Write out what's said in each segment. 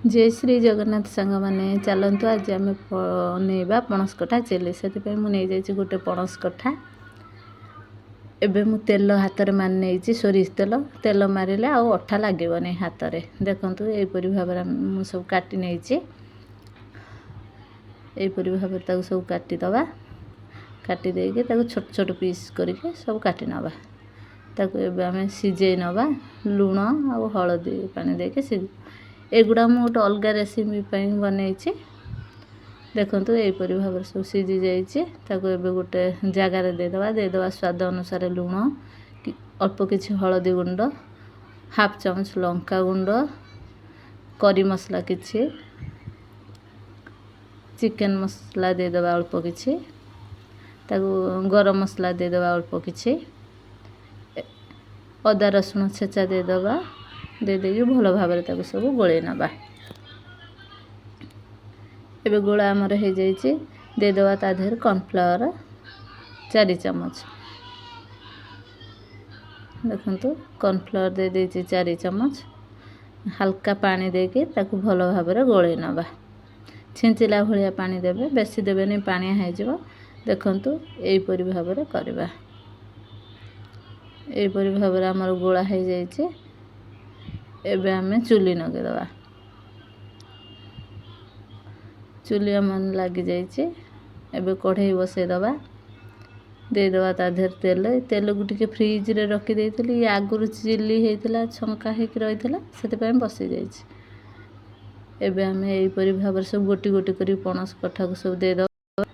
जय श्री जगन्नाथ सांग मैंने चलतु आज आम बनेबा पणस कठा चिली से मुझे गोटे पणस कठा एबे मु तेल हाथ में मान नहीं सोरिष तेल तेल मारे आउ अठा लगे हाथ में देखूँ यहपरी भाव में सब काटी नहीं यहपरी भाव सब काटिदवा काटी देके छोट छोट पीस करके सब काटी नवा ताको एबे आम सिझे नवा लुण आ हलदी पानी देके एगुड़ा मु गोटे अलग रेसिपी बनई देखूँ यहपरी भाव सब सिझी जाइए गोटे जगार देदेवा स्वाद अनुसार लुण अल्प किसी हलदी गुंड हाफ चामच लंका गुंड करी मसला किछि चिकेन मसला देदेवा अल्प किछि गरम मसला देदेवा अल्प किछि अदा रसुण छेचा देदेवा दे भल भाव सब गोले नवा एबे गोला आमर हो जाइए देदेवा ता देहर कॉर्नफ्लावर 4 चम्मच देखु कॉर्नफ्लावर दे देछि 4 चम्मच हल्का पानी देके ताकू भल भाव गोले नवा छिंचिला भाया पानी देबे बेसी देबे नहीं पानी हो देखु यहपरी भाव करवा यहपरी भाव आमर गोला हो जाइए एबे आमे चुली नगेदवा चुली आम लगी जाइए एबे कढ़ई बसईदवा देदेवा ता देहर तेल तेल को टिके फ्रिज रे रखी देइथिली आगुरु चिल्ली होइतिला छंका होइक रहितिला सेते बसी जाइए एबे आमे यहपरी भाव सब गोटी गोटी करी पणस कठा को सब देदेवा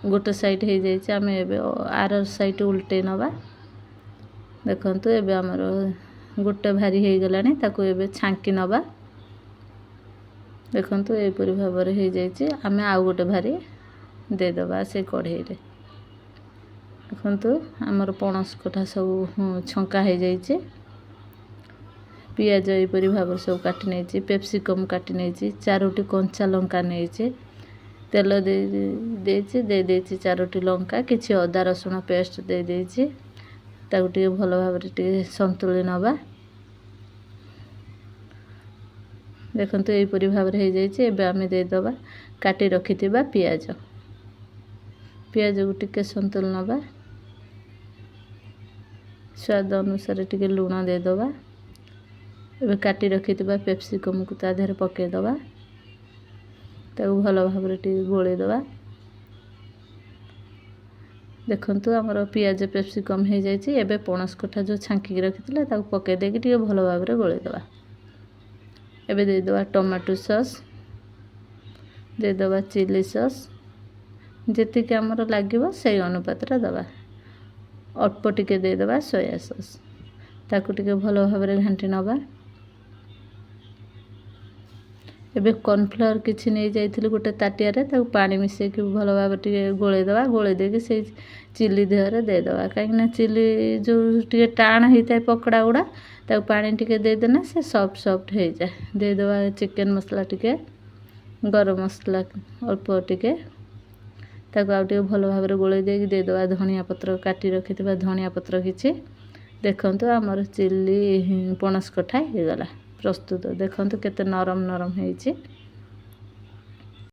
गोटे साइड हो जाइए आम एबे आर साइड उल्टे नवा देखंतु एबे हमर गोटे भारी हो गलानी ताको एबे छांकी नवा देखंतु यहपरी भाव हो जाइए आम आउ गोटे भारी देदेवा से कढ़ई रे देखंतु हमर पणस कठा सब छंका हो जाइए पियाज यहपरी भाव सब काटी नहीं पेप्सिकम काटी नहीं 4टी कंचा लंका नहीं तेल दे 4टी लंका किसी अदा रसुण पेस्ट दे देछि ताकू टे भल भाव संतुली नवा देखो यहपरी भाव हो जाइए एबे आमे देदेवा काटी रखि पियाज पियाज को टिके संतुल नवा स्वाद अनुसार टिके लुण देदेवा एबे काटी रखि पेप्सिकम को ता देहर पकेदवा ताकू भल भाव गोलेदवा देखंतु हमर पियाज पेप्सिकम हो जाइए एबे पणस कठा जो छांकी रखी पकई देके भल भाव गोलेदवा एबे देदेवा टमाटो सॉस देदेवा चिली सॉस जेति के हमर लागिवो से अनुपात रे दवा अल्प टिके देदेवा सोया सॉस ताकू टिके भल भाव घांटी नवा एबे कॉर्नफ्लावर किछि नहीं जाइथिलि गोटे ताटिया रे ताकू पानी मिसे कि भल भाव टिके गोलेदवा गोले देके से चिली देहरे देदेवा कहीं चिली जो टिके टाण होता पकड़ा गुड़ा ताकू पानी टिके देदेना से सॉफ्ट सॉफ्ट हो जाए देदेवा चिकेन मसला टिके गरम मसला अल्प टिके ताकू आउ टिके भल भाव गोले देके देदेवा धनिया पत्र काटी रखि धनिया पत्र किछि देखंतु हमर चिली पणस कठा हो गला प्रस्तुत देखंतु केते नरम नरम होइछि।